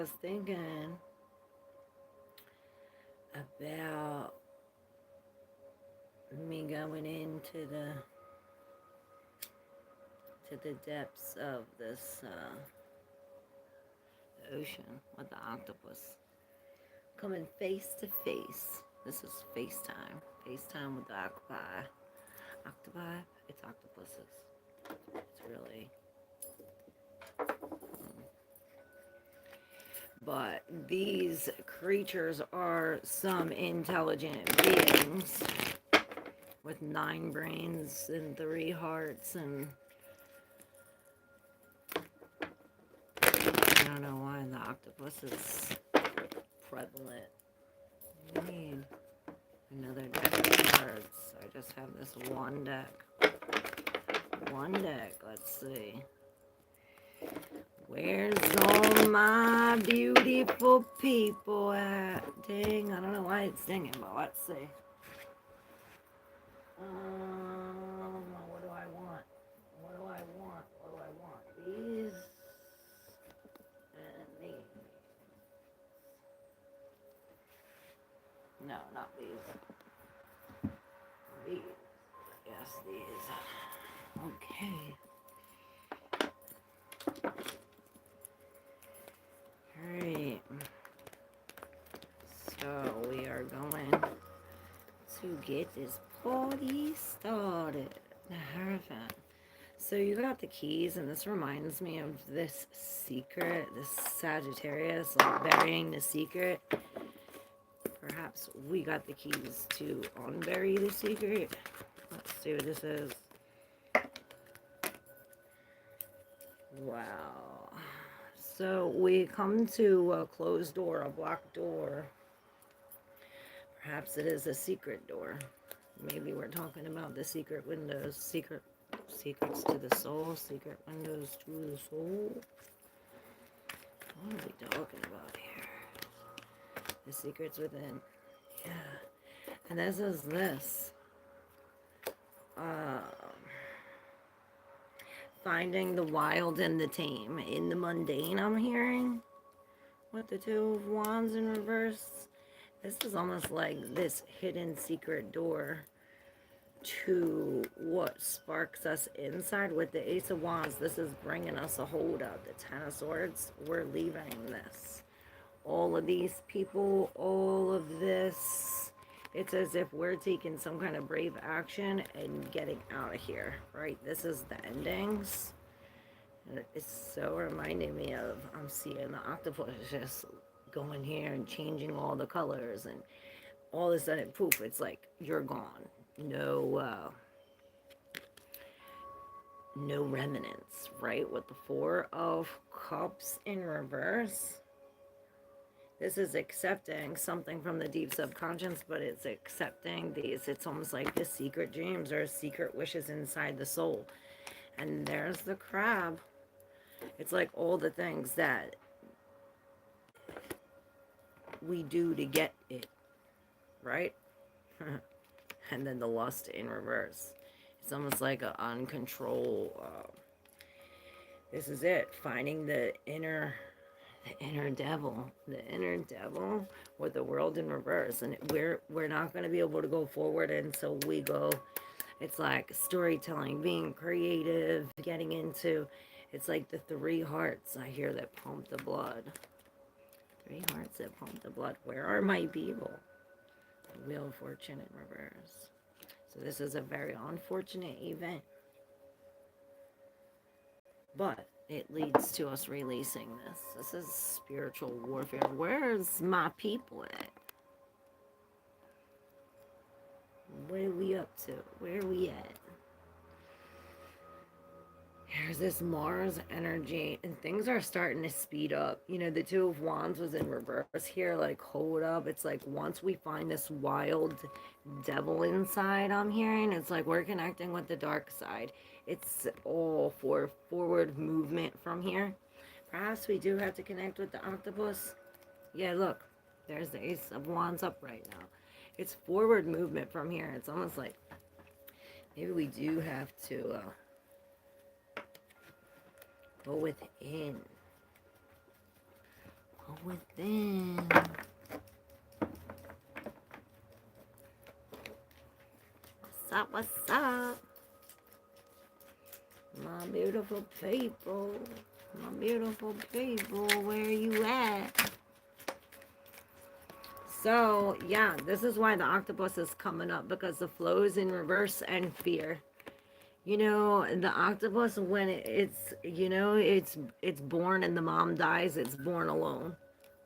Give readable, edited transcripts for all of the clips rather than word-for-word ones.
was thinking about me going into the depths of this ocean with the octopus. Coming face to face. This is FaceTime. FaceTime with the octopi. Octopi? It's octopuses. It's really. But these creatures are some intelligent beings with 9 brains and 3 hearts, and I don't know why the octopus is prevalent. I need another deck of cards. I just have this one deck. One deck. Let's see. Where's all my beautiful people at? Dang, I don't know why it's singing, but let's see. What do I want? What do I want? What do I want? These and these. No, not these. These. Yes, these. Okay. Alright. So we are going to get this party started. The Hierophant. So you got the keys, and this reminds me of this secret, this Sagittarius, like burying the secret. Perhaps we got the keys to unbury the secret. Let's see what this is. Wow. So we come to a closed door, a blocked door. Perhaps it is a secret door. Maybe we're talking about the secret windows, secrets to the soul, secret windows to the soul. What are we talking about here? The secrets within. Yeah. And this is this. Finding the wild and the tame. In the mundane, I'm hearing. With the 2 of Wands in reverse. This is almost like this hidden secret door to what sparks us inside. With the Ace of Wands, this is bringing us a hold of the 10 of Swords. We're leaving this. All of these people, all of this, it's as if we're taking some kind of brave action and getting out of here, right? This is the endings. It's so reminding me of, I'm seeing the octopus just going here and changing all the colors, and all of a sudden, poof, it's like you're gone. No remnants, right? With the 4 of Cups in reverse, this is accepting something from the deep subconscious, but it's accepting these. It's almost like the secret dreams or secret wishes inside the soul. And there's the crab. It's like all the things that we do to get it, right? And then the lust in reverse. It's almost like an uncontrolled. This is it. Finding the inner devil, with the world in reverse, and we're not going to be able to go forward until we go. It's like storytelling, being creative, getting into. It's like the 3 hearts I hear that pump the blood. 3 hearts that pump the blood. Where are my people? The Wheel of Fortune in reverse. So this is a very unfortunate event, but it leads to us releasing this. This is spiritual warfare. Where's my people at? What are we up to? Where are we at? Here's this Mars energy, and things are starting to speed up. You know, the 2 of Wands was in reverse here, like, hold up. It's like once we find this wild devil inside, I'm hearing, it's like we're connecting with the dark side. It's all for forward movement from here. Perhaps we do have to connect with the octopus. Yeah, look, there's the Ace of Wands up right now. It's forward movement from here. It's almost like maybe we do have to go within. within. What's up, what's up? My beautiful people. My beautiful people, where you at? So, yeah, this is why the octopus is coming up, because the flow is in reverse and fear. You know, the octopus, when it's, you know, it's born and the mom dies, it's born alone.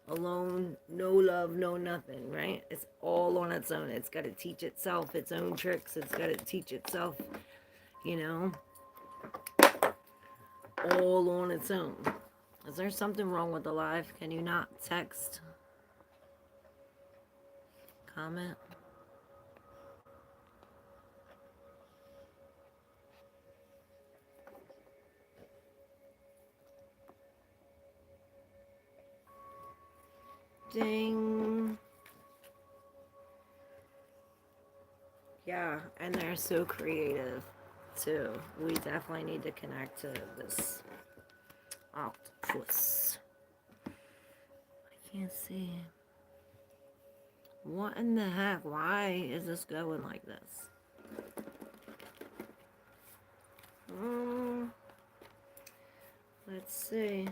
Alone, no love, no nothing, right? It's all on its own. It's got to teach itself its own tricks. It's got to teach itself, you know, all on its own. Is there something wrong with the live? Can you not text? Comment? Ding. Yeah, and they're so creative too. We definitely need to connect to this octopus. I can't see. What in the heck? Why is this going like this? Let's see.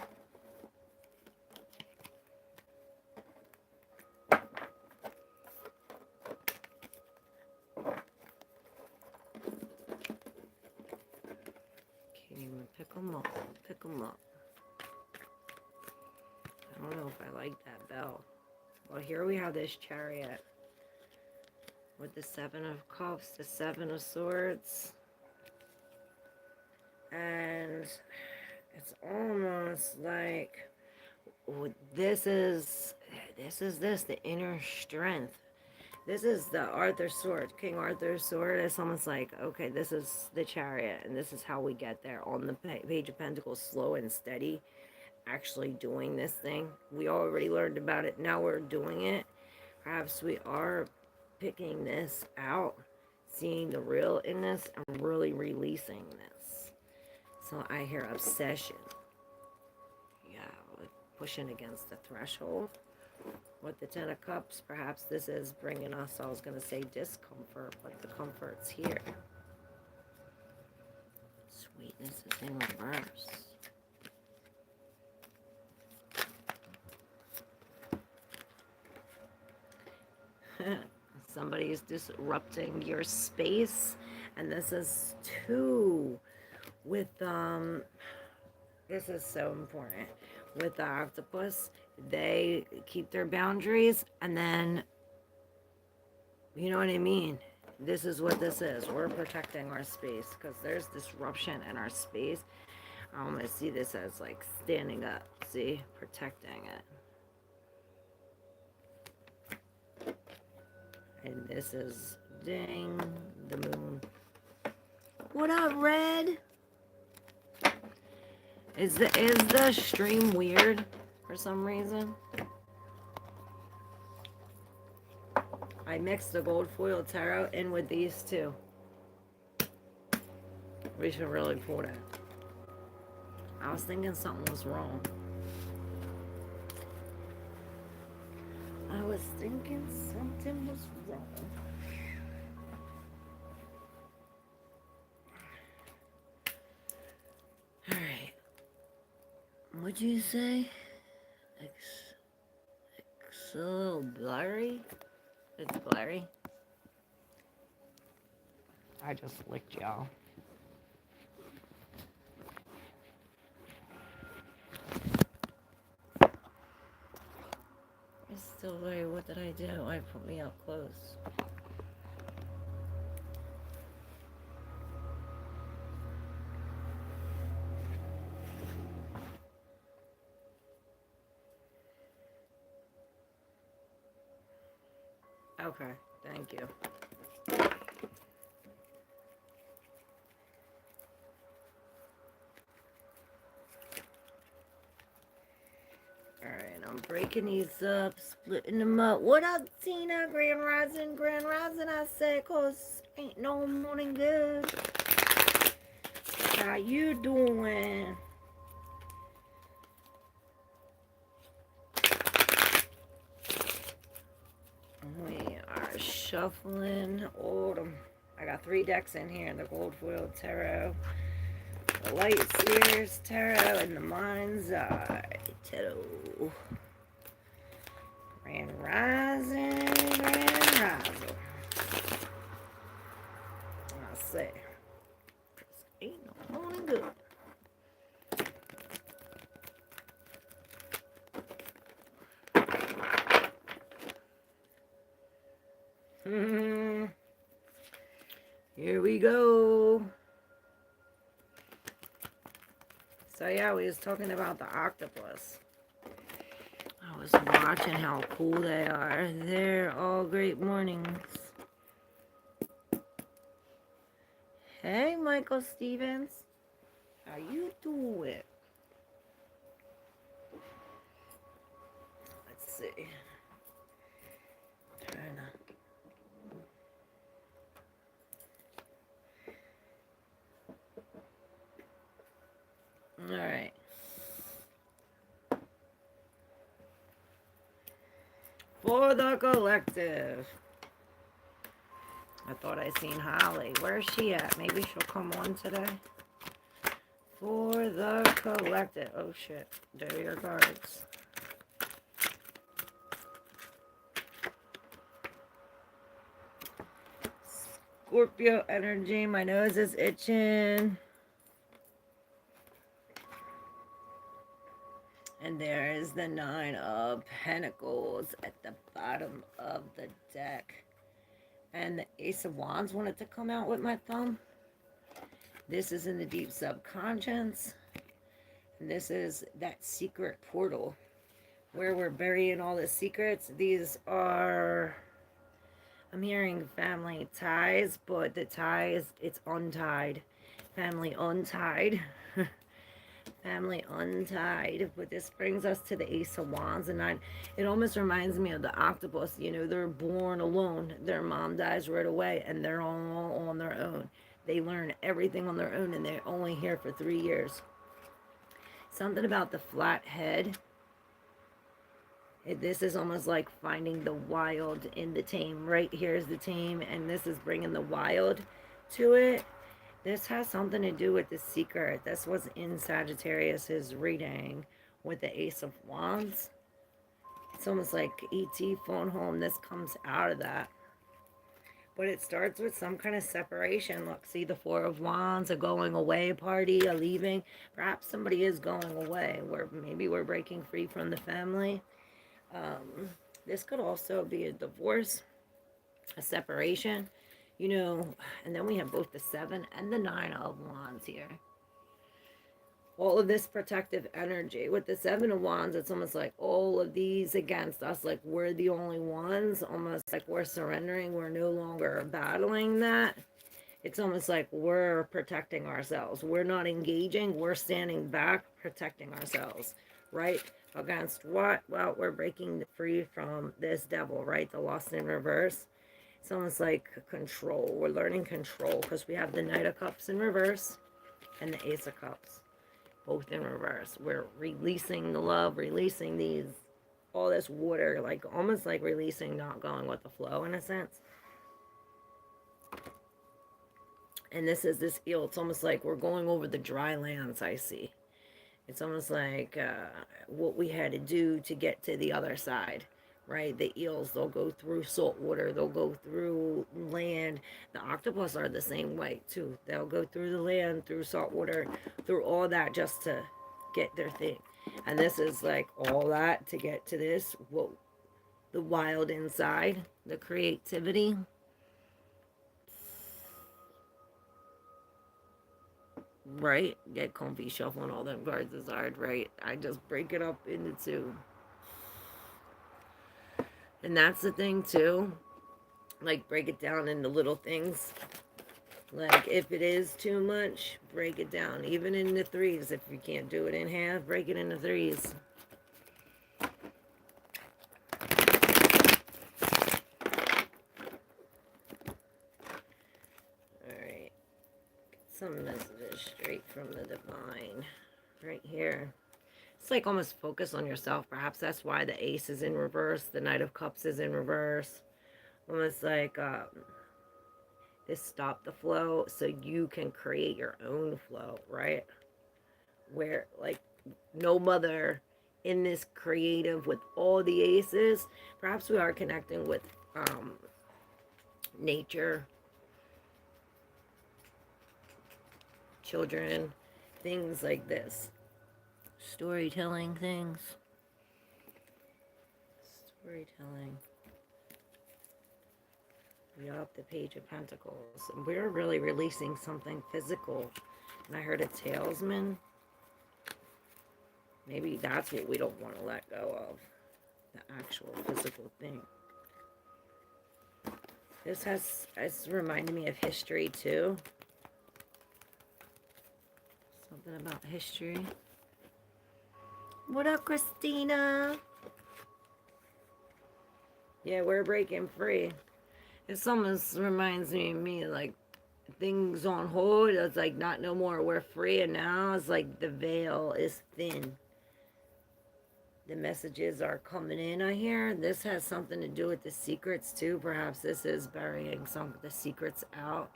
Can't even pick them up. Pick them up. I don't know if I like that bell. Well, here we have this chariot with the 7 of cups, the 7 of swords. And it's almost like this is the inner strength. This is the Arthur sword, King Arthur's sword. It's almost like, okay, this is the chariot, and this is how we get there on the Page of Pentacles, slow and steady, actually doing this thing. We already learned about it. Now we're doing it. Perhaps we are picking this out, seeing the real in this, and really releasing this. So I hear obsession. Yeah, like pushing against the threshold. With the 10 of cups, perhaps this is bringing us, I was going to say discomfort, but the comfort's here. Sweetness is in reverse. Somebody is disrupting your space, and this is 2 with this is so important with the octopus. They keep their boundaries, and then, you know what I mean, this is what this is. We're protecting our space because there's disruption in our space. I almost see this as like standing up, see, protecting it. And this is, ding, the moon. What up, Red? Is the stream weird for some reason? I mixed the gold foil tarot in with these 2. We should really pull that. I was thinking something was wrong. I was thinking something was wrong. Alright. What'd you say? It's a little blurry? It's blurry. I just licked y'all. It's still blurry. What did I do? I put me up close. Okay, thank you. Alright, I'm breaking these up, splitting them up. What up, Tina? Grand Rising, I said, cause ain't no morning good. How you doing? We are shuffling autumn. I got 3 decks in here. The Gold Foil Tarot, the Light Seers Tarot, and the Mind's Eye Tarot. Grand Rising, Grand Rising. I say, ain't no morning good. Here we go. So yeah, we was talking about the octopus. I was watching how cool they are. They're all great mornings. Hey, Michael Stevens. How you doing? Let's see. Trying to... All right. For the collective. I thought I seen Holly. Where's she at? Maybe she'll come on today. For the collective. Oh shit. There are your cards. Scorpio energy. My nose is itching. And there is the 9 of Pentacles at the bottom of the deck. And the Ace of Wands wanted to come out with my thumb. This is in the deep subconscious. And this is that secret portal where we're burying all the secrets. These are, I'm hearing family ties, but the ties, it's untied. Family untied. Family untied. But this brings us to the Ace of Wands, and it almost reminds me of the octopus. You know, they're born alone. Their mom dies right away, and they're all on their own. They learn everything on their own, and they're only here for 3 years. Something about the flat head. This is almost like finding the wild in the tame. Right here is the tame, and this is bringing the wild to it. This has something to do with the secret. This was in Sagittarius's reading with the Ace of Wands. It's almost like E.T. phone home. This comes out of that. But it starts with some kind of separation. Look, see the 4 of Wands, a going away party, a leaving. Perhaps somebody is going away. Maybe we're breaking free from the family. This could also be a divorce, a separation. You know, and then we have both the 7 and the 9 of Wands here. All of this protective energy. With the 7 of Wands, it's almost like all of these against us, like we're the only ones, almost like we're surrendering. We're no longer battling that. It's almost like we're protecting ourselves. We're not engaging. We're standing back, protecting ourselves, right? Against what? Well, we're breaking free from this devil, right? The Lost in Reverse. It's almost like control. We're learning control because we have the Knight of Cups in reverse and the Ace of Cups, both in reverse. We're releasing the love, releasing all this water, like almost like releasing, not going with the flow in a sense. And this is this eel. It's almost like we're going over the dry lands, I see. It's almost like what we had to do to get to the other side. Right, the eels, they'll go through salt water, they'll go through land. The octopus are the same way too. They'll go through the land, through salt water, through all that just to get their thing. And this is like all that to get to this. Whoa, the wild inside, the creativity. Right, get comfy shuffling all them cards is hard, right? I just break it up into 2. And that's the thing too, like break it down into little things. Like if it is too much, break it down, even into 3s. If you can't do it in half, break it into 3s. Alright, some messages straight from the divine right here. It's like almost focus on yourself. Perhaps that's why the Ace is in reverse. The Knight of Cups is in reverse. almost like this stop the flow so you can create your own flow, right? Where like no mother in this creative with all the aces, perhaps we are connecting with nature, children, things like this. Storytelling things. Storytelling. Yup, the Page of Pentacles. We're really releasing something physical. And I heard a talisman. Maybe that's what we don't want to let go of. The actual physical thing. It's reminded me of history too. Something about history. What up, Christina? Yeah, we're breaking free. This almost reminds me of me, like, things on hold. It's like, not no more, we're free. And now it's like the veil is thin. The messages are coming in, I hear. This has something to do with the secrets, too. Perhaps this is burying some of the secrets out.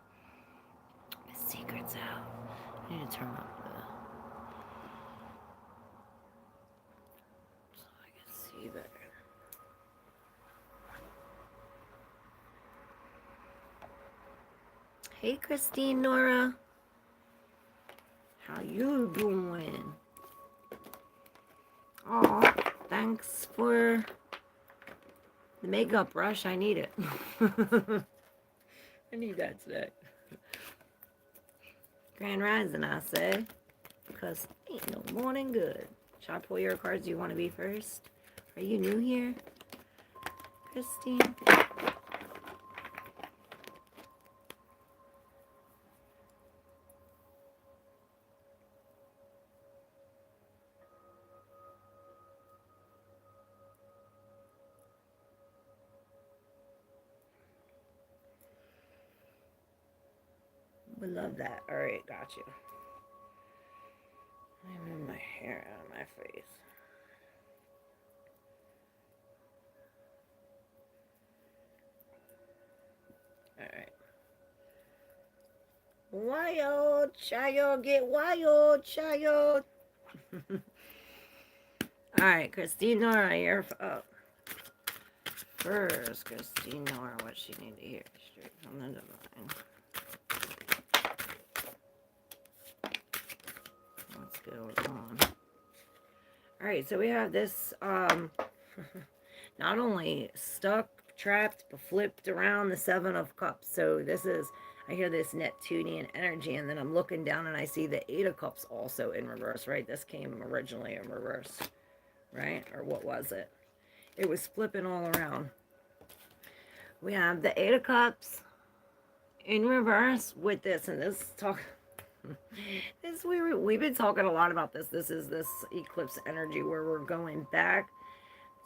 The secrets out. I need to turn up the... so I can see better. Hey, Christine, Nora. How you doing? Oh, thanks for the makeup brush. I need it. I need that today. Grand Rising, I say. Because ain't no morning good. Should I pull your cards? Do you want to be first? Are you new here, Christine? We love that. Alright, got you. I move my hair out of my face. Alright. Wild child, get wild child. Alright, Christine Nora, you're up. First, Christine Nora, what she need to hear straight from the divine. What's going on? Alright, so we have this, not only stuck, trapped, but flipped around the Seven of Cups. So this is, I hear this Neptunian energy, and then I'm looking down and I see the Eight of Cups also in reverse, right? This came originally in reverse, right? Or what was it? It was flipping all around. We have the Eight of Cups in reverse with this, and this talk... we've been talking a lot about this. This is this eclipse energy where we're going back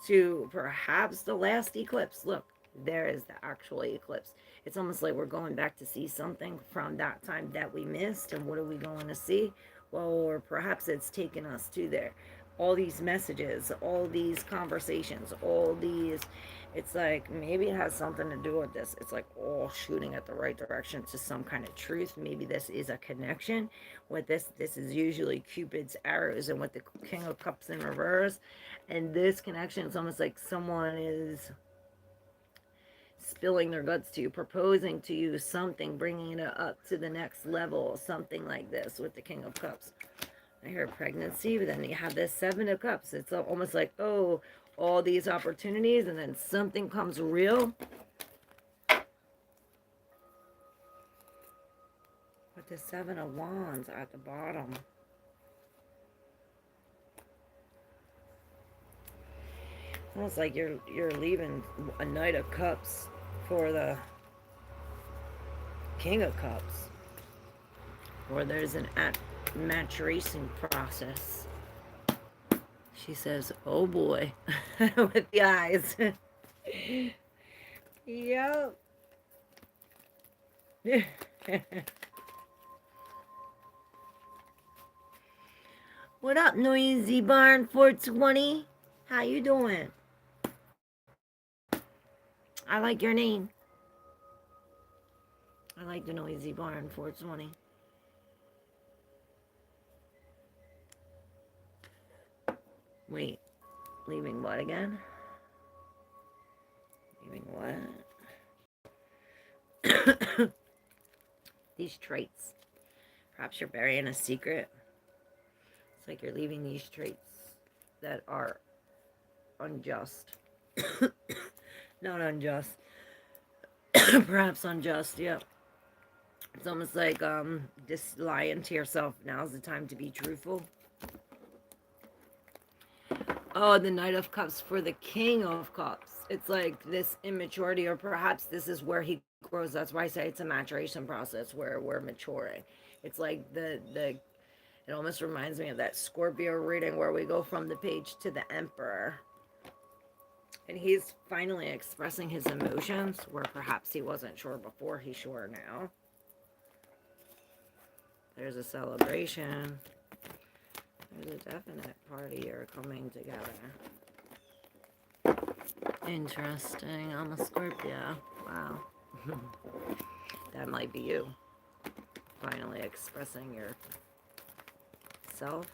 to perhaps the last eclipse. Look, there is the actual eclipse. It's almost like we're going back to see something from that time that we missed. And what are we going to see? Well, or perhaps it's taken us to there. All these messages, all these conversations, all these... It's like maybe it has something to do with this. It's like all shooting at the right direction to some kind of truth. Maybe this is a connection. With this is usually Cupid's arrows, and with the King of Cups in reverse. And this connection, it's almost like someone is spilling their guts to you, proposing to you something, bringing it up to the next level, something like this with the King of Cups. I hear pregnancy, but then you have this Seven of Cups. It's almost like, oh, all these opportunities, and then something comes real. With the Seven of Wands at the bottom. It's almost like you're leaving a Knight of Cups for the King of Cups. Or there's an maturation process. She says, oh boy, with the eyes. Yep. What up, Noisy Barn 420? How you doing? I like your name. I like the noisy barn 420. Wait, leaving what again? Leaving what? These traits. Perhaps you're burying a secret. It's like you're leaving these traits that are unjust. Not unjust. Perhaps unjust, yeah. It's almost like just lying to yourself. Now's the time to be truthful. Oh, the Knight of Cups for the King of Cups. It's like this immaturity, or perhaps this is where he grows. That's why I say it's a maturation process where we're maturing. It's like it almost reminds me of that Scorpio reading where we go from the page to the Emperor. And he's finally expressing his emotions where perhaps he wasn't sure before, he's sure now. There's a celebration. There's a definite party you're coming together. Interesting. I'm a Scorpio. Wow. That might be you. Finally expressing yourself.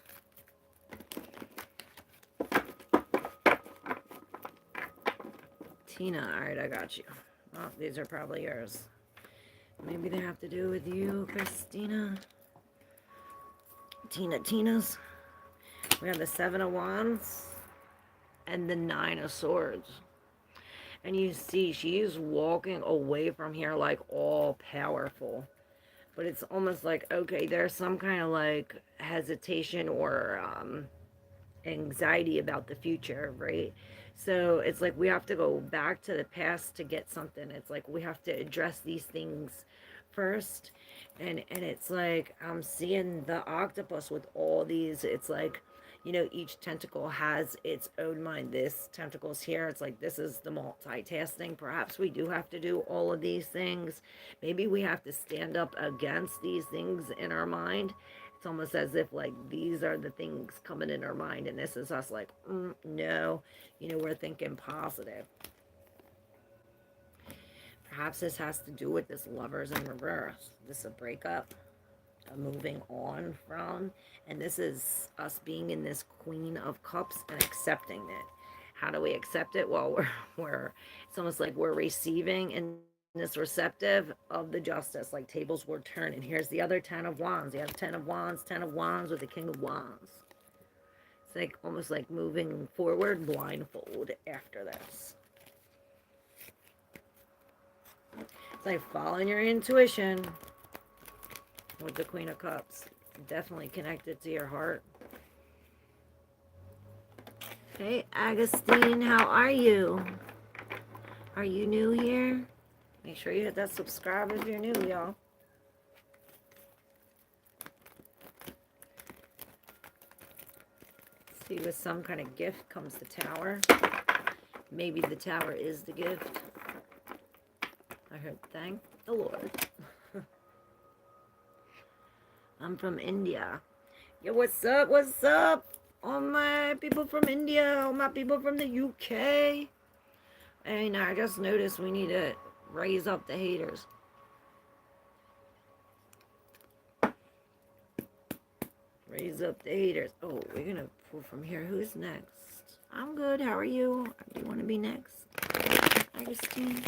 Tina. Alright, I got you. Oh, these are probably yours. Maybe they have to do with you, Christina. Tina's. We have the 7 of Wands and the 9 of Swords. And you see, she's walking away from here like all powerful. But it's almost like, okay, there's some kind of like hesitation or anxiety about the future, right? So it's like we have to go back to the past to get something. It's like we have to address these things first. And it's like I'm seeing the octopus with all these. It's like, you know, each tentacle has its own mind. This tentacle's here. It's like this is the multitasking. Perhaps we do have to do all of these things. Maybe we have to stand up against these things in our mind. It's almost as if like these are the things coming in our mind, and this is us like, no, you know, we're thinking positive. Perhaps this has to do with this Lovers in reverse. This is a breakup, a moving on from, and this is us being in this Queen of Cups and accepting it. How do we accept it? Well, we're it's almost like we're receiving and this receptive of the justice, like tables were turned. And here's the other 10 of Wands. You have 10 of Wands with the King of Wands. It's like almost like moving forward blindfold after this. It's like following your intuition with the Queen of Cups. Definitely connected to your heart. Hey, Agustine, how are you? Are you new here? Make sure you hit that subscribe if you're new, y'all. See, with some kind of gift comes the Tower. Maybe the Tower is the gift. I heard, thank the Lord. I'm from India. Yo, what's up? What's up? All my people from India. All my people from the UK. And I just noticed we need to raise up the haters. Raise up the haters. Oh, we're going to pull from here. Who's next? I'm good. How are you? Do you want to be next? Augustine?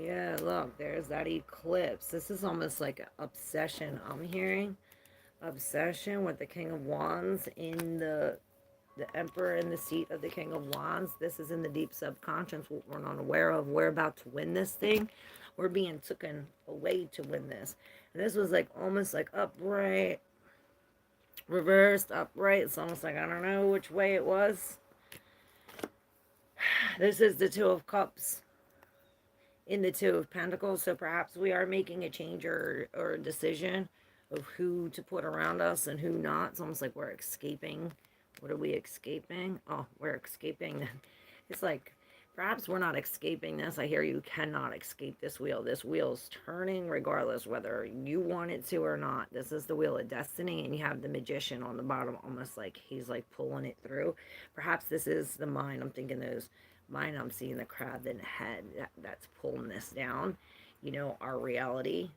Yeah, look, there's that eclipse. This is almost like an obsession I'm hearing. Obsession with the King of Wands in the Emperor in the seat of the King of Wands. This is in the deep subconscious, what we're not aware of. We're about to win this thing. We're being taken away to win this. And this was like almost like upright, reversed, upright. It's almost like I don't know which way it was. This is the Two of Cups in the Two of Pentacles. So perhaps we are making a change or a decision of who to put around us and who not. It's almost like we're escaping. What are we escaping? Oh, we're escaping. It's like Perhaps we're not escaping this. I hear you cannot escape this wheel. This wheel's turning regardless whether you want it to or not. This is the wheel of destiny, and you have the magician on the bottom, almost like he's like pulling it through. Perhaps this is the mind. I'm thinking those mind. I'm seeing the crab in the head that's pulling this down. You know, our reality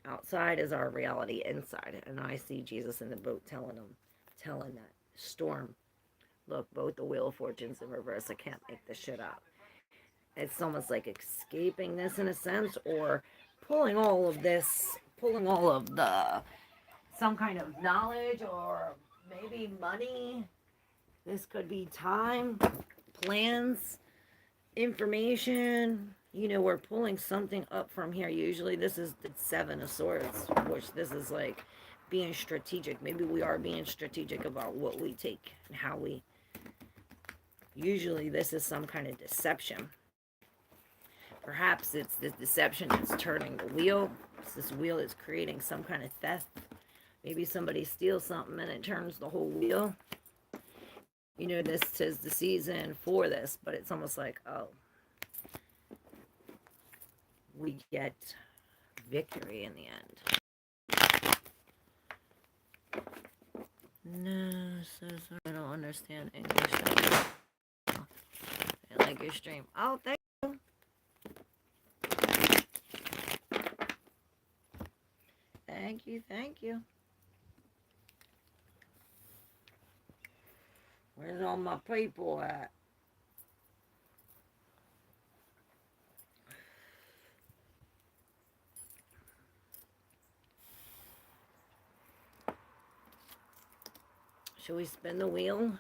outside is our reality inside. And I see Jesus in the boat telling that storm, look, both the wheel of fortune's in reverse. I can't make this shit up. It's almost like escaping this in a sense, or pulling all of the, some kind of knowledge, or maybe money. This could be time, plans, information. You know, we're pulling something up from here. Usually this is the Seven of Swords, which this is like being strategic. Maybe we are being strategic about what we take and how we, usually this is some kind of deception. Perhaps it's the deception that's turning the wheel. This wheel is creating some kind of theft. Maybe somebody steals something and it turns the whole wheel. You know, this is the season for this, but it's almost like, oh, we get victory in the end. No, says I don't understand English. I like your stream. Oh, thank you. Thank you, thank you. Where's all my people at? Should we spin the wheel?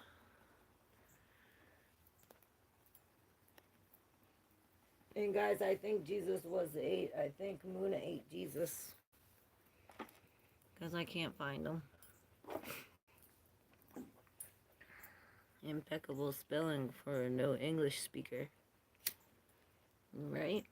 And guys, I think Jesus was 8. I think Muna ate Jesus. Because I can't find him. Impeccable spelling for a no English speaker. Right?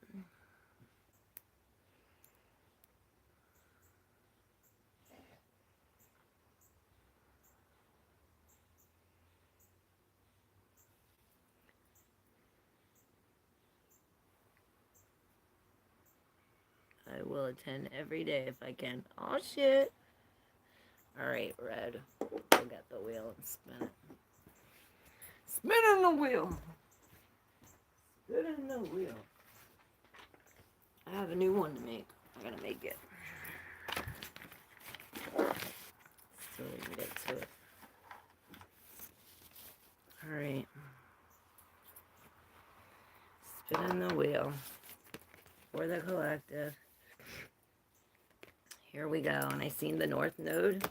I will attend every day if I can. Oh shit. Alright, red. We'll get the wheel and spin it. Spinning the wheel. Spinning the wheel. I have a new one to make. I'm gonna make it. So we can get to it. Alright. Spinning the wheel. For the collective. Here we go. And I seen the North Node.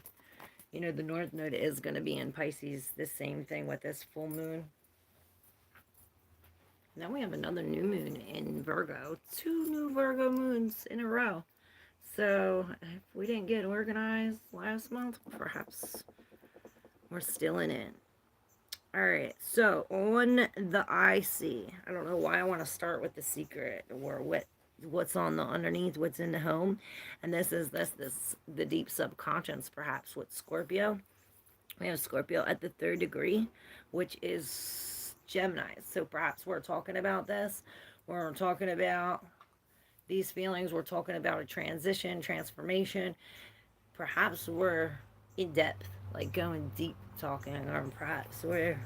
You know, the North Node is going to be in Pisces. The same thing with this full moon. Now we have another new moon in Virgo. 2 new Virgo moons in a row. So if we didn't get organized last month, perhaps we're still in it. Alright, so on the IC, I don't know why I want to start with the secret or what's on the underneath, what's in the home. And this is the deep subconscious, perhaps, with Scorpio. We have Scorpio at the 3rd degree, which is Gemini. So perhaps we're talking about this. We're talking about these feelings. We're talking about a transition, transformation. Perhaps we're in depth, like going deep talking, or perhaps we're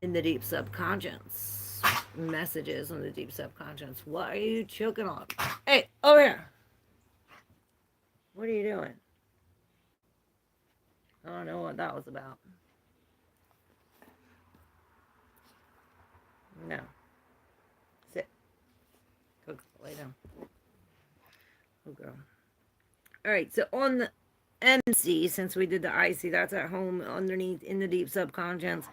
in the deep subconscious. Messages on the deep subconscious. What are you choking on? Hey, over here. What are you doing? I don't know what that was about. No. Sit. Go, lay down. Oh, girl. Alright, so on the MC, since we did the IC, that's at home underneath in the deep subconscious.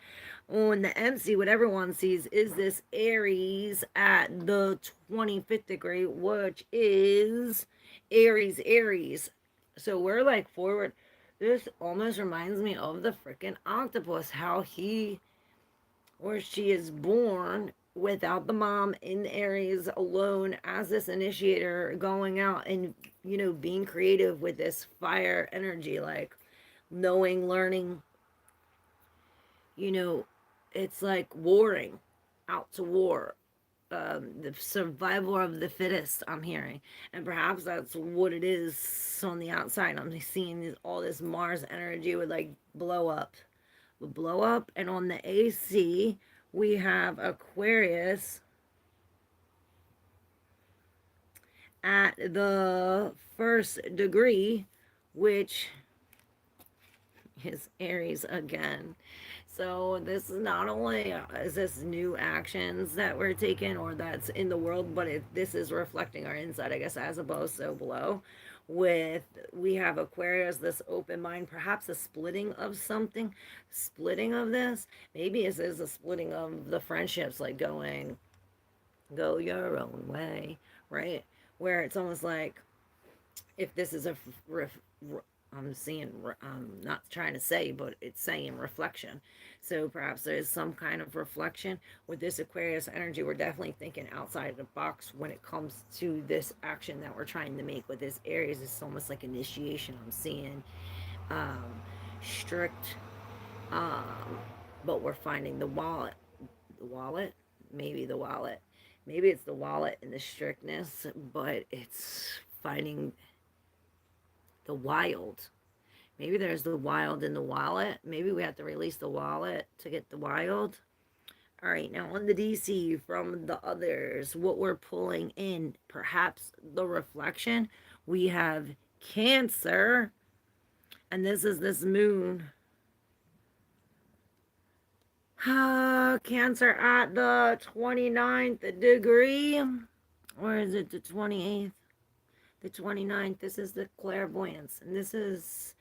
On the MC, what everyone sees is this Aries at the 25th degree, which is Aries. So we're like forward. This almost reminds me of the freaking octopus, how he or she is born without the mom in Aries, alone as this initiator, going out and, you know, being creative with this fire energy, like knowing, learning. You know, it's like warring, out to war. the survival of the fittest, I'm hearing. And perhaps that's what it is on the outside. I'm seeing all this Mars energy would like blow up. And on the AC, we have Aquarius at the first degree, which is Aries again. So this is not only is this new actions that we're taking or that's in the world, but this is reflecting our inside, I guess, as above, so below. With we have Aquarius, this open mind, perhaps a splitting of something, splitting of this. Maybe this is a splitting of the friendships, like go your own way, right? Where it's almost like if this is I'm seeing, I'm not trying to say, but it's saying reflection. So perhaps there's some kind of reflection with this Aquarius energy. We're definitely thinking outside of the box when it comes to this action that we're trying to make with this Aries. It's almost like initiation. I'm seeing um, strict, um, but we're finding the wallet. The wallet? Maybe the wallet. Maybe it's the wallet and the strictness, but it's finding the wild. Maybe there's the wild in the wallet. Maybe we have to release the wallet to get the wild. All right, now on the DC from the others, what we're pulling in, perhaps the reflection, we have Cancer, and this is this moon. Cancer at the 29th degree, or is it the 28th? The 29th, this is the clairvoyance, and this is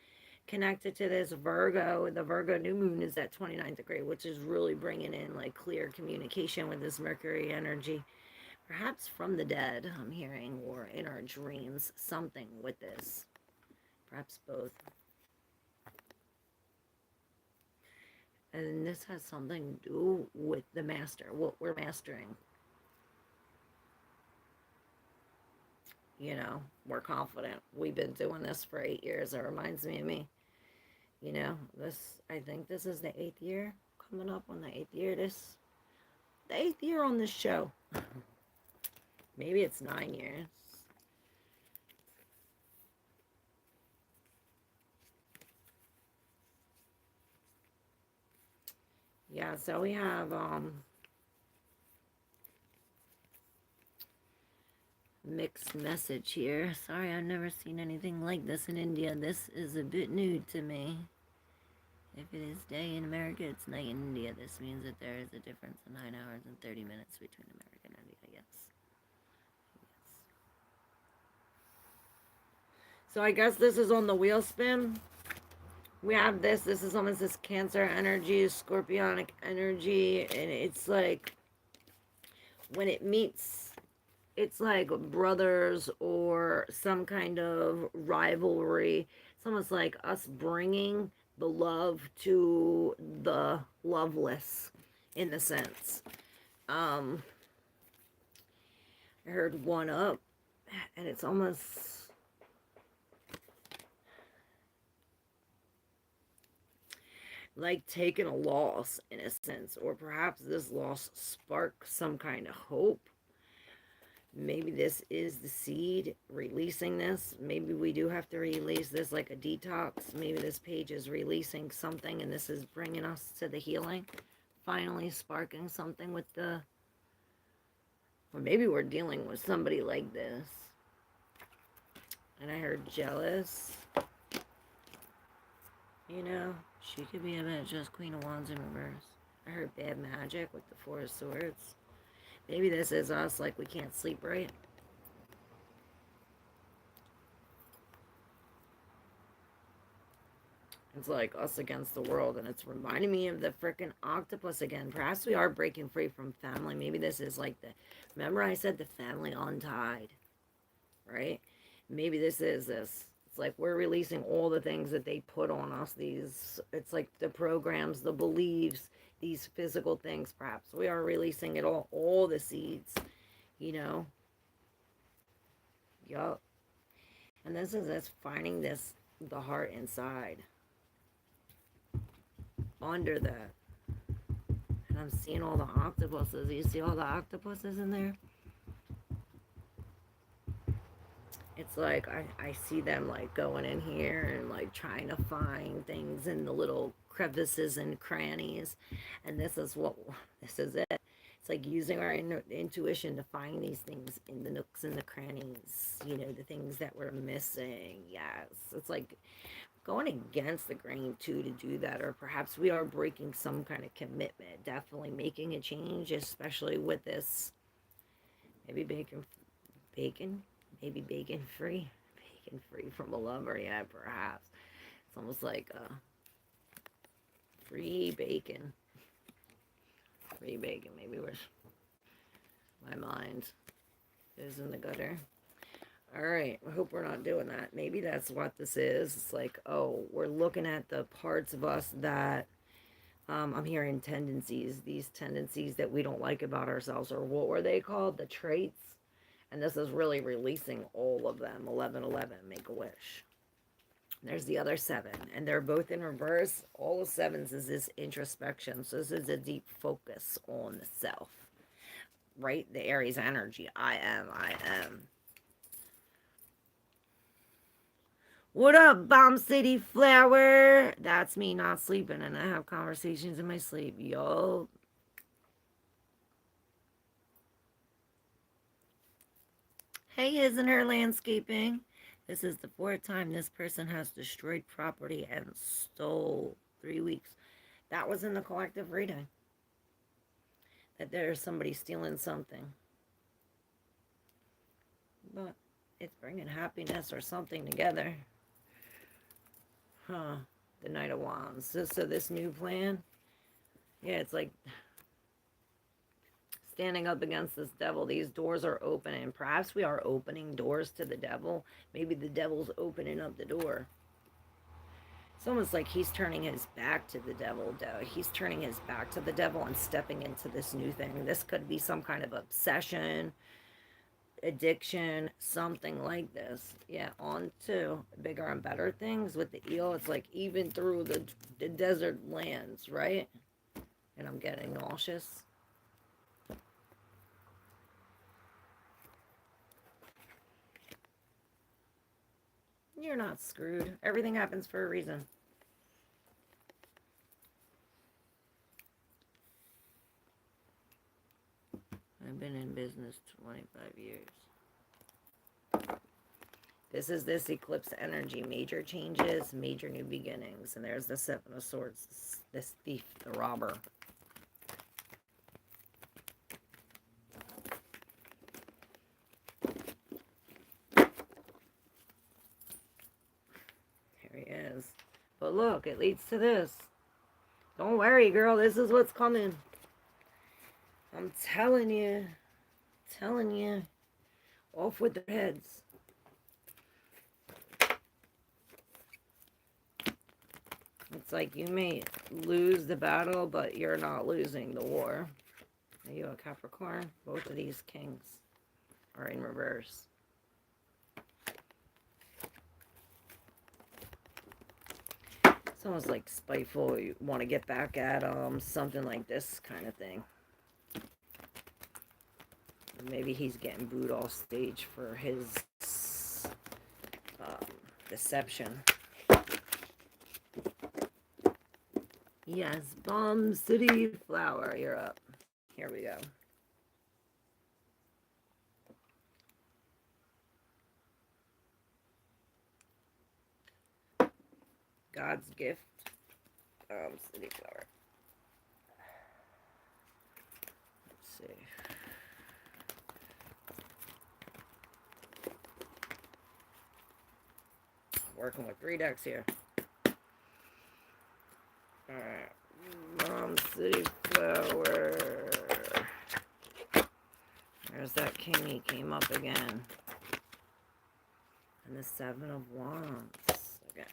connected to this Virgo. The Virgo new moon is at 29th degree, which is really bringing in like clear communication with this Mercury energy. Perhaps from the dead, I'm hearing, or in our dreams, something with this. Perhaps both. And this has something to do with the master, what we're mastering. You know, we're confident. We've been doing this for 8 years. It reminds me of me. You know, I think this is the 8th year. Coming up on the 8th year. The 8th year on this show. Maybe it's 9 years. Yeah, so we have mixed message here. Sorry, I've never seen anything like this in India. This is a bit new to me. If it is day in America, it's night in India. This means that there is a difference of 9 hours and 30 minutes between America and India, I guess. So I guess this is on the wheel spin. We have this. This is almost this Cancer energy, Scorpionic energy, and it's like when it meets, it's like brothers or some kind of rivalry. It's almost like us bringing the love to the loveless, in a sense. I heard one up, and it's almost like taking a loss, in a sense, or perhaps this loss sparks some kind of hope. Maybe this is the seed releasing this. Maybe we do have to release this like a detox. Maybe this page is releasing something and this is bringing us to the healing. Finally sparking something with the... Or maybe we're dealing with somebody like this. And I heard jealous. You know, she could be a bit just Queen of Wands in reverse. I heard bad magic with the Four of Swords. Maybe this is us, like we can't sleep right. It's like us against the world, and it's reminding me of the freaking octopus again. Perhaps we are breaking free from family. Maybe this is like the... Remember I said the family untied, right? Maybe this is this. It's like we're releasing all the things that they put on us. It's like the programs, the beliefs, these physical things, perhaps. We are releasing it all the seeds, you know. Yup. And this is us finding the heart inside. Under that. And I'm seeing all the octopuses. You see all the octopuses in there? It's like I see them like going in here and like trying to find things in the little crevices and crannies. And this is it. It's like using our intuition to find these things in the nooks and the crannies, you know, the things that we're missing. Yes. It's like going against the grain too to do that, or perhaps we are breaking some kind of commitment, definitely making a change, especially with this. Maybe bacon, maybe bacon free from a lover. Yeah, perhaps it's almost like free bacon, free bacon. Maybe where my mind is in the gutter. All right, I hope we're not doing that. Maybe that's what this is. It's like, oh, we're looking at the parts of us that I'm hearing tendencies, these tendencies that we don't like about ourselves, or what were they called? The traits. And this is really releasing all of them. 1111, make a wish. There's the other 7, and they're both in reverse. All the 7s is this introspection. So this is a deep focus on the self, right? The Aries energy. I am. What up, Bomb City Flower? That's me not sleeping, and I have conversations in my sleep. Yo. Hey, isn't her landscaping? This is the 4th time this person has destroyed property and stole 3 weeks. That was in the collective reading. That there's somebody stealing something. But it's bringing happiness or something together. Huh. The Knight of Wands. So this new plan, yeah, it's like standing up against this devil. These doors are open, and perhaps we are opening doors to the devil. Maybe the devil's opening up the door. It's almost like he's turning his back to the devil. He's turning his back to the devil and stepping into this new thing. This could be some kind of obsession, addiction, something like this. Yeah, on to bigger and better things with the eel. It's like even through the desert lands, right? And I'm getting nauseous. You're not screwed. Everything happens for a reason. I've been in business 25 years. This is this eclipse energy. Major changes, major new beginnings. And there's the 7 of Swords. This thief, the robber. There he is. But look, it leads to this. Don't worry, girl. This is what's coming. I'm telling you. Telling you. Off with their heads. It's like you may lose the battle, but you're not losing the war. Are you a Capricorn? Both of these kings are in reverse. It's almost like spiteful. You want to get back at them. Something like this kind of thing. Maybe he's getting booed off stage for his deception. Yes, Bomb City Flower, you're up. Here we go. God's gift. City Flower. Let's see. Working with 3 decks here. Alright. Bomb City Flower. There's that king. He came up again. And the 7 of Wands. Again.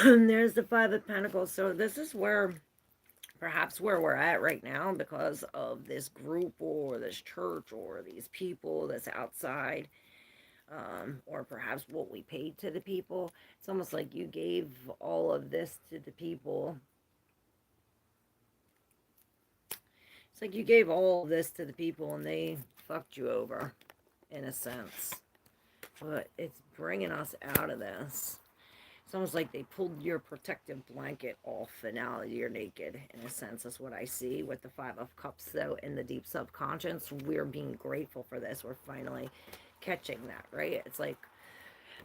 And there's the 5 of Pentacles. So this is where, perhaps where we're at right now, because of this group or this church or these people that's outside. Or perhaps what we paid to the people. It's almost like you gave all of this to the people It's like you gave all this to the people and they fucked you over, in a sense. But it's bringing us out of this. It's almost like they pulled your protective blanket off and now you're naked, in a sense. That's what I see with the Five of Cups, though, in the deep subconscious. We're being grateful for this. We're finally catching that, right? It's like,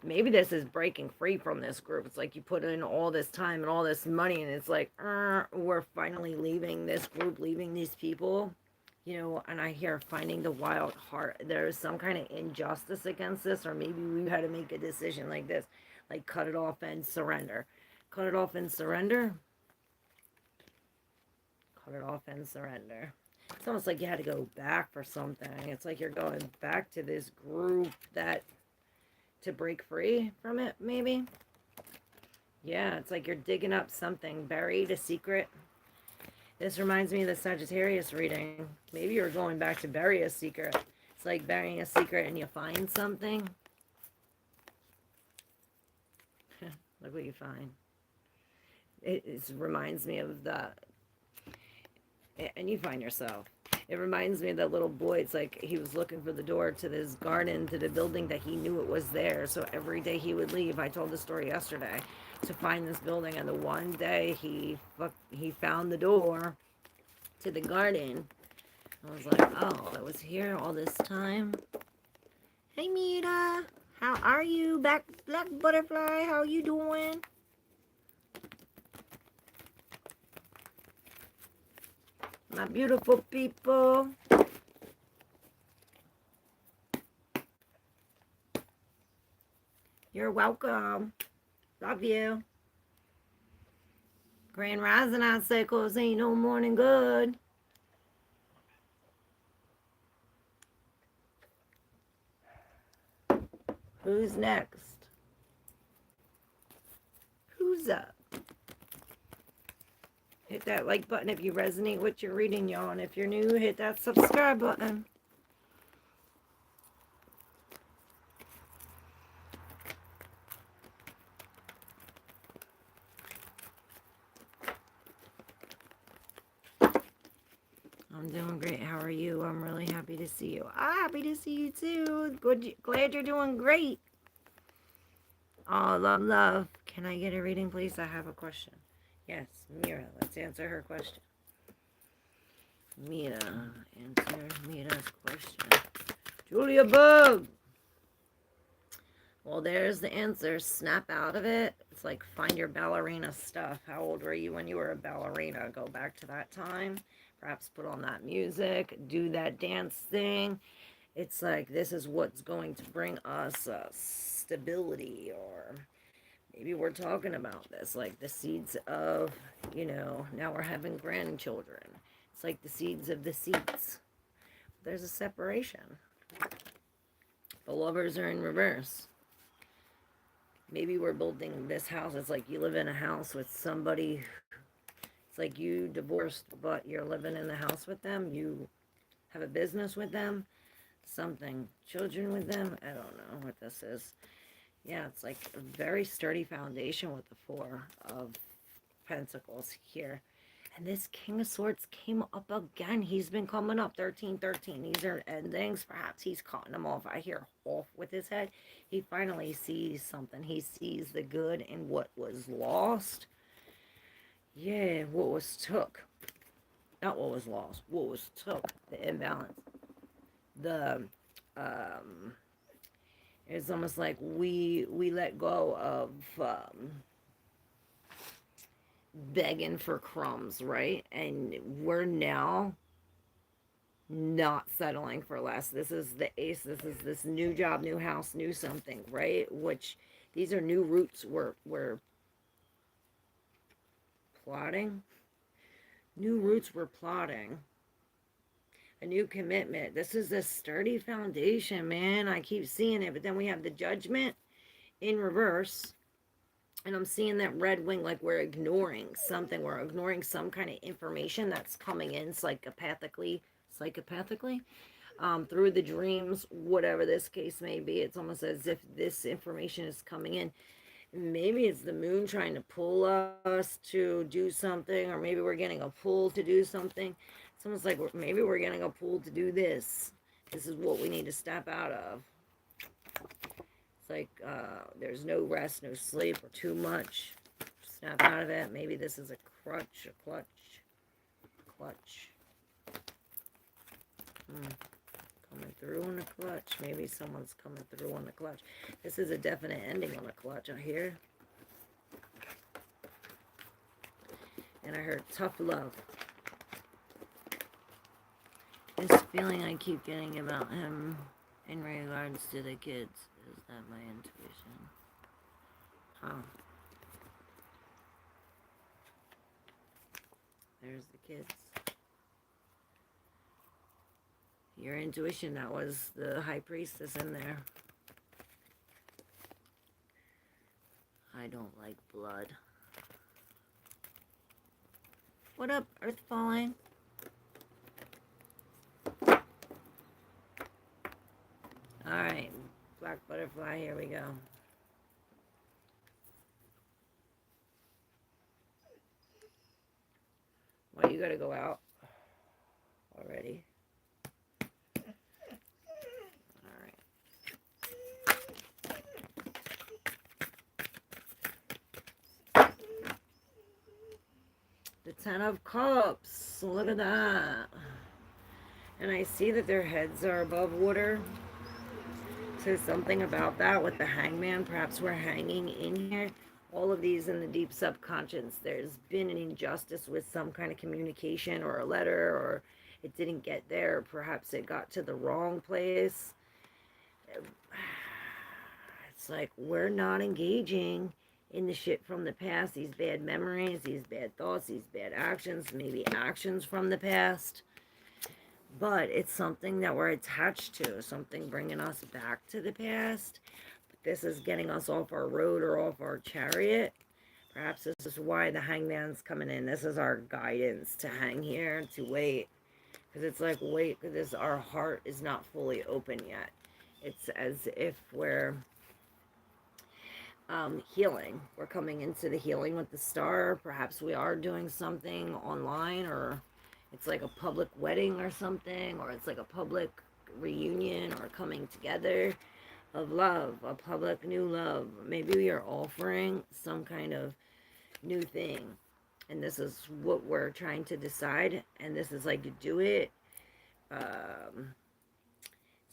maybe this is breaking free from this group. It's like you put in all this time and all this money, and it's like, we're finally leaving this group, leaving these people. You know, and I hear finding the wild heart. There's some kind of injustice against this, or maybe we had to make a decision like this. Like, cut it off and surrender. Cut it off and surrender. Cut it off and surrender. It's almost like you had to go back for something. It's like you're going back to this group that, to break free from it, maybe. Yeah, it's like you're digging up something buried, a secret. This reminds me of the Sagittarius reading. Maybe you're going back to bury a secret. It's like burying a secret and you find something. Look what you find. It reminds me of the... And you find yourself. It reminds me of that little boy. It's like he was looking for the door to this garden, to the building that he knew it was there. So every day he would leave. I told the story yesterday, to find this building. And the one day he found the door to the garden. I was like, oh, it was here all this time. Hey, Mita. How are you? Black butterfly, how you doing? My beautiful people. You're welcome. Love you. Grand Rising, I say, 'cause ain't no morning good. Who's next? Who's up? Hit that like button if you resonate with your reading, y'all. And if you're new, hit that subscribe button. I'm doing great. How are you? I'm really happy to see you. I'm happy to see you too. Good. Glad you're doing great. Oh, love, love. Can I get a reading, please? I have a question. Yes, Mira. Let's answer her question. Mira. Answer Mira's question. Julia Bug. Well, there's the answer. Snap out of it. It's like find your ballerina stuff. How old were you when you were a ballerina? Go back to that time. Perhaps put on that music. Do that dance thing. It's like this is what's going to bring us stability, or maybe we're talking about this, like the seeds of, you know, now we're having grandchildren. It's like the seeds of the seeds. There's a separation. The lovers are in reverse. Maybe we're building this house. It's like you live in a house with somebody. It's like you divorced, but you're living in the house with them. You have a business with them. Something. Children with them. I don't know what this is. Yeah, it's like a very sturdy foundation with the Four of Pentacles here. And this King of Swords came up again. He's been coming up. 1313. These are endings. Perhaps he's cutting them off. I hear off with his head. He finally sees something. He sees the good in what was lost. Yeah, what was took. Not what was lost. What was took. The imbalance. The, it's almost like we let go of, begging for crumbs, right? And we're now not settling for less. This is the ace. This is this new job, new house, new something, right? Which these are new roots we're plotting. New roots we're plotting. A new commitment. This is a sturdy foundation, man. I keep seeing it. But then we have the Judgment in reverse. And I'm seeing that red wing, like we're ignoring something. We're ignoring some kind of information that's coming in psychopathically, through the dreams, whatever this case may be. It's almost as if this information is coming in. Maybe it's the moon trying to pull us to do something, or maybe we're getting a pull to do something. It's almost like maybe we're getting a pull to do this. This is what we need to step out of. It's like there's no rest, no sleep, or too much. Snap out of it. Maybe this is a crutch, a clutch. Coming through on a clutch. Maybe someone's coming through on the clutch. This is a definite ending on a clutch, I hear. And I heard tough love. This feeling I keep getting about him in regards to the kids. Is that my intuition? Huh. There's the kids. Your intuition, that was the high priestess in there. I don't like blood. What up, Earth Falling? Alright, black butterfly, here we go. Well, you gotta go out already. The 10 of Cups. Look at that. And I see that their heads are above water. So something about that with the hangman. Perhaps we're hanging in here. All of these in the deep subconscious. There's been an injustice with some kind of communication or a letter, or it didn't get there. Perhaps it got to the wrong place. It's like we're not engaging in the shit from the past, these bad memories, these bad thoughts, these bad actions, maybe actions from the past. But it's something that we're attached to, something bringing us back to the past. But this is getting us off our road or off our chariot. Perhaps this is why the hangman's coming in. This is our guidance to hang here, to wait. Because it's like, wait, because our heart is not fully open yet. It's as if we're healing. We're coming into the healing with the star. Perhaps we are doing something online, or it's like a public wedding or something, or it's like a public reunion or coming together of love, a public new love. Maybe we are offering some kind of new thing, and this is what we're trying to decide, and this is like, do it. It's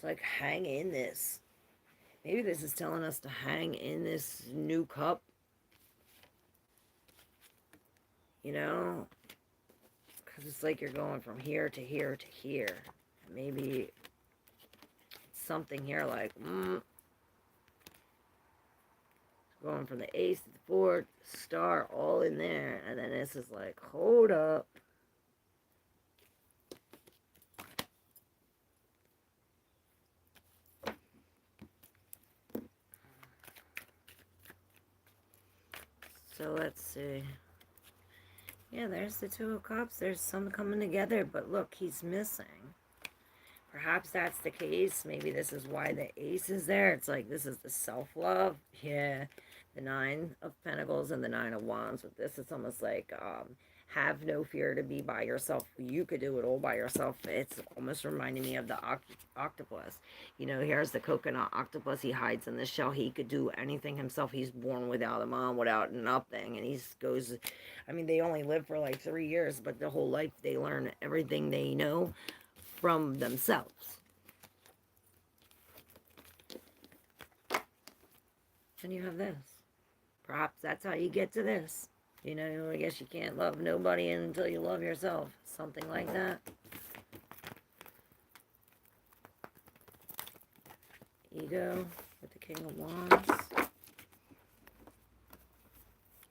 like, hang in this. Maybe this is telling us to hang in this new cup. You know? Because it's like you're going from here to here to here. Maybe something here like, going from the ace to the four, star, all in there. And then this is like, hold up. So let's see. Yeah, there's the Two of Cups. There's some coming together, but look, he's missing. Perhaps that's the case. Maybe this is why the ace is there. It's like, this is the self-love. Yeah, the Nine of Pentacles and the Nine of Wands. With this, it's almost like, have no fear to be by yourself. You could do it all by yourself. It's almost reminding me of the octopus. You know, here's the coconut octopus. He hides in the shell. He could do anything himself. He's born without a mom, without nothing. And he goes, I mean, they only live for like 3 years, but the whole life they learn everything they know from themselves. And you have this. Perhaps that's how you get to this. You know, I guess you can't love nobody until you love yourself. Something like that. Ego with the King of Wands.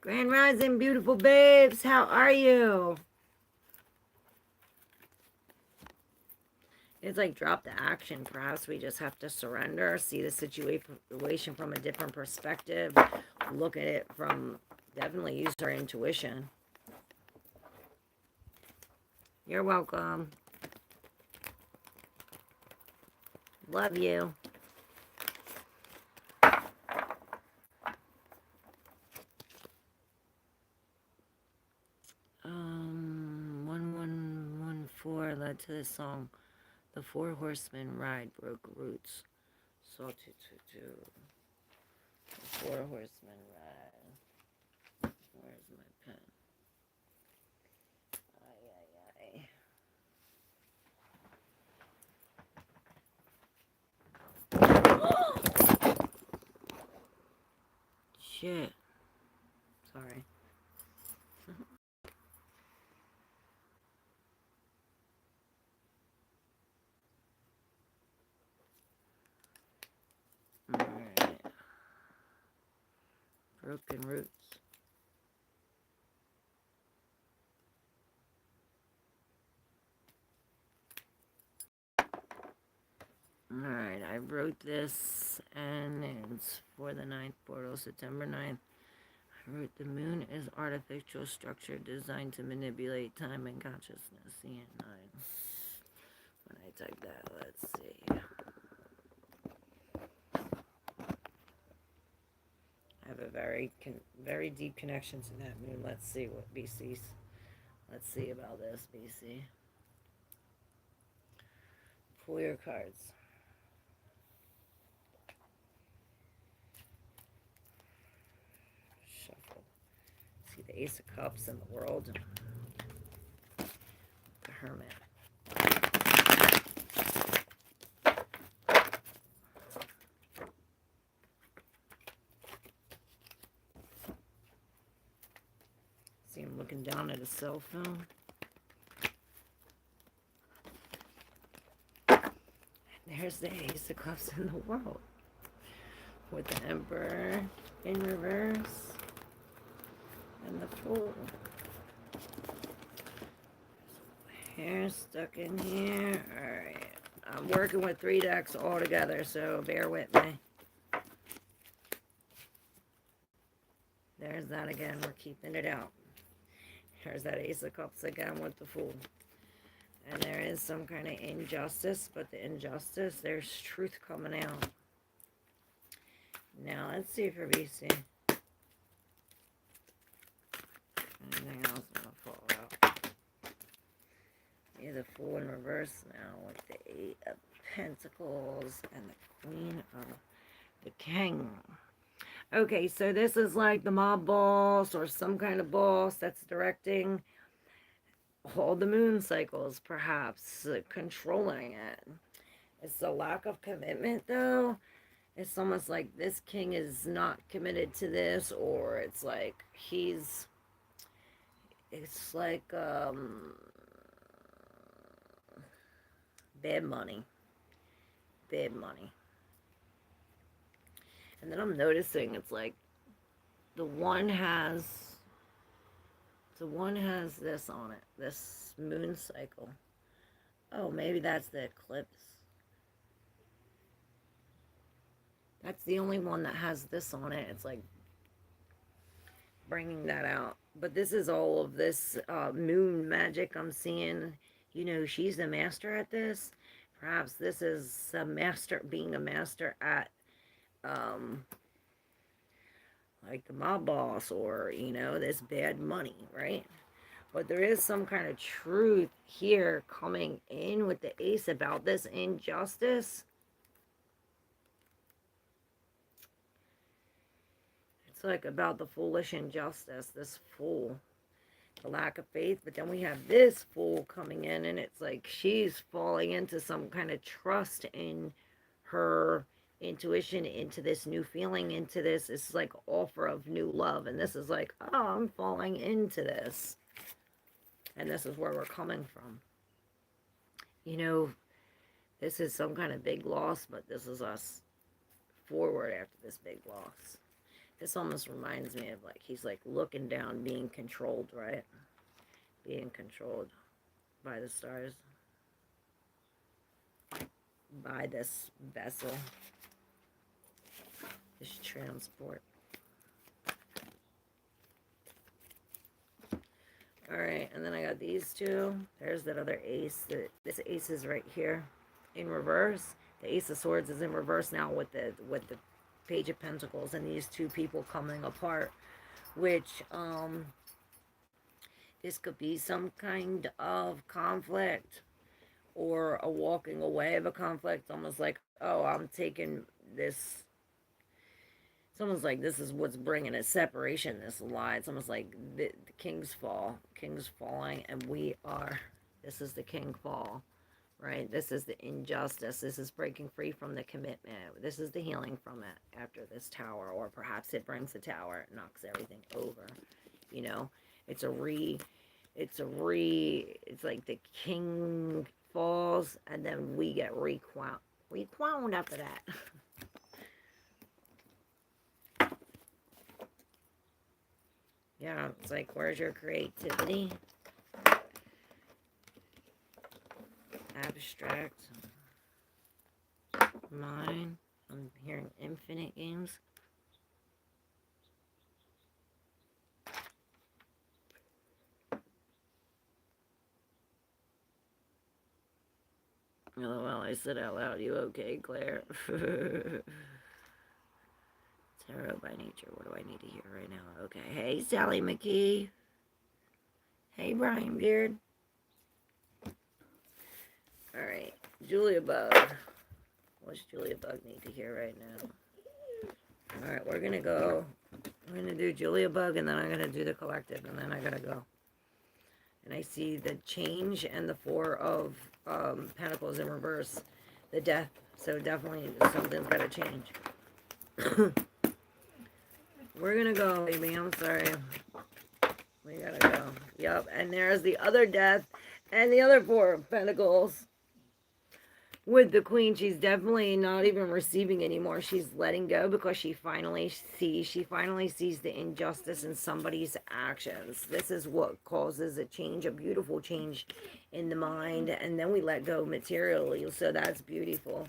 Grand Rising, beautiful babes. How are you? It's like drop the action. Perhaps we just have to surrender, see the situation from a different perspective, look at it from, definitely use our intuition. You're welcome. Love you. to this song. The Four Horsemen ride broke roots. So to. The Four Horsemen ride. Where's my pen? Ay, ay, ay. Shit. Sorry. Alright. Broken roots. Alright, I wrote this, and it's for the 9th portal, September 9th. I wrote, the moon is artificial structure designed to manipulate time and consciousness. The 9. When I type that, let's see. I have a very deep connection to that moon. Let's see what BC's. Let's see about this, BC. Pull your cards. Shuffle. See the Ace of Cups in the World. The Hermit. See him looking down at his cell phone. And there's the Ace of Cups in the World. With the Emperor in reverse. And the Fool. Hair stuck in here. Alright. I'm working with 3 decks all together, so bear with me. There's that again. We're keeping it out. There's that Ace of Cups again with the Fool. And there is some kind of injustice, but the injustice, there's truth coming out. Now, let's see for BC. Anything else going to fall out? Yeah, the Fool in reverse now with the 8 of Pentacles and the Queen of the King. Okay, so this is like the mob boss or some kind of boss that's directing all the moon cycles, perhaps, controlling it. It's the lack of commitment, though. It's almost like this king is not committed to this, or it's like it's like, bad money. Bad money. And then I'm noticing it's like the one has this on it, this moon cycle. Oh, maybe that's the eclipse. That's the only one that has this on it. It's like bringing that out. But this is all of this moon magic I'm seeing. You know, she's the master at this. Perhaps this is a master, being a master at like the mob boss, or, you know, this bad money, right? But there is some kind of truth here coming in with the Ace about this injustice. It's like about the foolish injustice, this Fool, the lack of faith. But then we have this Fool coming in, and it's like she's falling into some kind of trust in her intuition, into this new feeling, into this. It's like offer of new love. And this is like, oh, I'm falling into this. And this is where we're coming from. You know, this is some kind of big loss, but this is us forward after this big loss. This almost reminds me of like, he's like looking down, being controlled, right? Being controlled by the stars. By this vessel. This transport. Alright, and then I got these two. There's that other ace. This ace is right here in reverse. The Ace of Swords is in reverse now with the Page of Pentacles, and these two people coming apart, which this could be some kind of conflict. or a walking away of a conflict. Almost like, oh, I'm taking this. It's almost like this is what's bringing a separation, this lie. It's almost like the king's fall. King's falling, and we are. This is the king fall, right? This is the injustice. This is breaking free from the commitment. This is the healing from it after this tower, or perhaps it brings the tower, it knocks everything over. You know, it's a re. It's like the king falls, and then we get recrowned after that. Yeah, it's like, where's your creativity? Abstract. Mine. I'm hearing infinite games. LOL, I said out loud, you okay, Claire? Tarot by nature, what do I need to hear right now? Okay, hey, Sally McKee. Hey, Brian Beard. Alright, Julia Bug. What's Julia Bug need to hear right now? Alright, we're gonna go. I'm gonna do Julia Bug, and then I'm gonna do the collective, and then I gotta go. And I see the change and the Four of Pentacles in reverse. The death. So definitely something's gotta change. We're gonna go, baby. I'm sorry. We gotta go. Yep. And there's the other death and the other Four of Pentacles. With the Queen, she's definitely not even receiving anymore. She's letting go because she finally sees the injustice in somebody's actions. This is what causes a change, a beautiful change in the mind. And then we let go materially. So that's beautiful.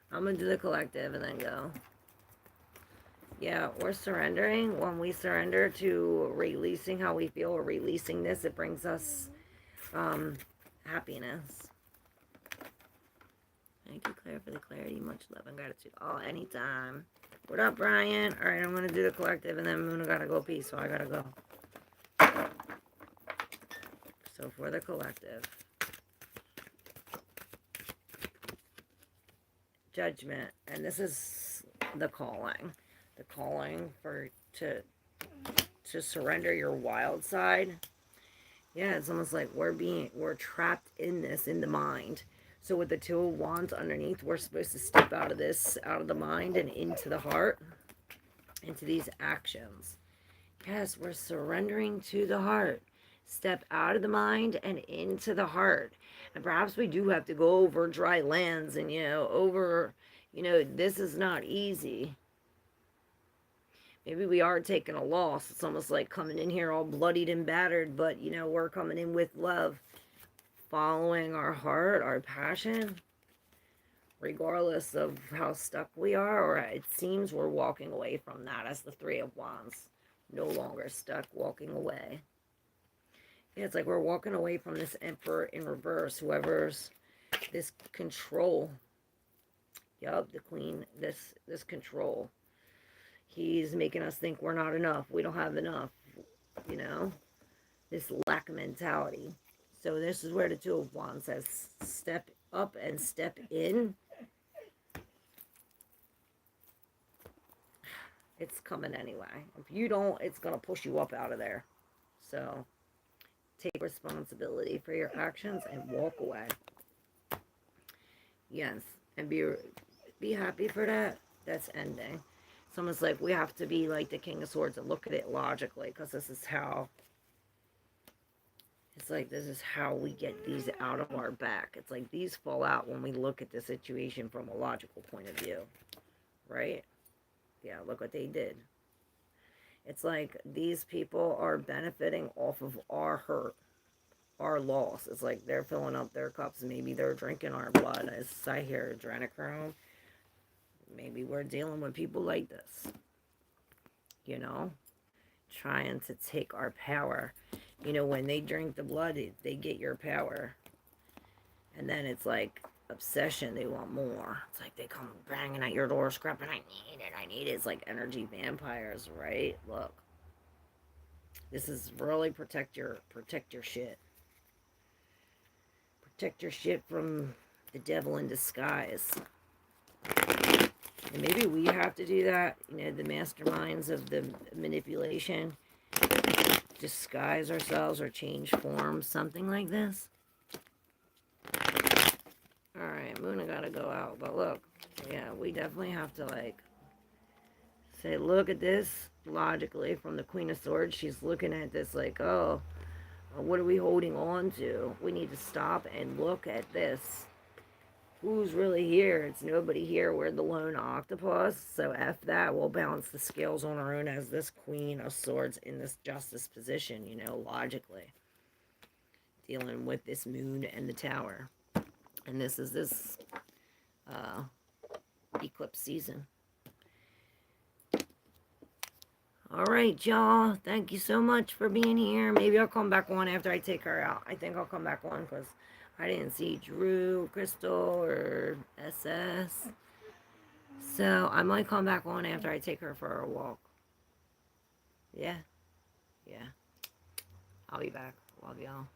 I'm gonna do the collective and then go. Yeah, we're surrendering. When we surrender to releasing how we feel, or releasing this, it brings us happiness. Thank you, Claire, for the clarity. Much love and gratitude. Oh, anytime. What up, Brian? All right, I'm going to do the collective, and then Moona got to go pee, so I got to go. So for the collective. Judgment. And this is the calling. The calling for to surrender your wild side. Yeah, it's almost like we're trapped in this, in the mind. So with the Two of Wands underneath, we're supposed to step out of this, out of the mind and into the heart, into these actions. Yes, we're surrendering to the heart. Step out of the mind and into the heart. And perhaps we do have to go over dry lands and, this is not easy. Maybe we are taking a loss. It's almost like coming in here all bloodied and battered, but, we're coming in with love. Following our heart, our passion, regardless of how stuck we are, or it seems we're walking away from that as the Three of Wands. No longer stuck, walking away. Yeah, it's like we're walking away from this Emperor in reverse, whoever's this control. Yup, the Queen, this control. He's making us think we're not enough. We don't have enough, this lack mentality. So this is where the Two of Wands says, step up and step in. It's coming anyway. If you don't, it's going to push you up out of there. So take responsibility for your actions and walk away. Yes. And be happy for that. That's ending. It's almost like we have to be like the King of Swords and look at it logically, because this is how... It's like this is how we get these out of our back. It's like these fall out when we look at the situation from a logical point of view. Right? Yeah, look what they did. It's like these people are benefiting off of our hurt, our loss. It's like they're filling up their cups. Maybe they're drinking our blood. As I hear adrenochrome, maybe we're dealing with people like this. Trying to take our power. When they drink the blood, they get your power. And then it's like obsession. They want more. It's like they come banging at your door, scrapping, I need it. It's like energy vampires, right? Look. This is really protect your shit. protect your shit from the devil in disguise. And maybe we have to do that, you know, the masterminds of the manipulation. Disguise ourselves or change forms, something like this. Alright, Muna gotta go out, but look, yeah, we definitely have to, like, say, look at this logically from the Queen of Swords. She's looking at this like, oh, what are we holding on to? We need to stop and look at this. Who's really here? It's nobody here. We're the lone octopus. So F that. We'll balance the scales on our own as this Queen of Swords in this justice position, you know, logically. Dealing with this moon and the tower. And this is this eclipse season. Alright, y'all. Thank you so much for being here. Maybe I'll come back on after I take her out. I think I'll come back on because I didn't see Drew, Crystal, or SS. So I might come back on after I take her for a walk. Yeah. Yeah. I'll be back. Love y'all.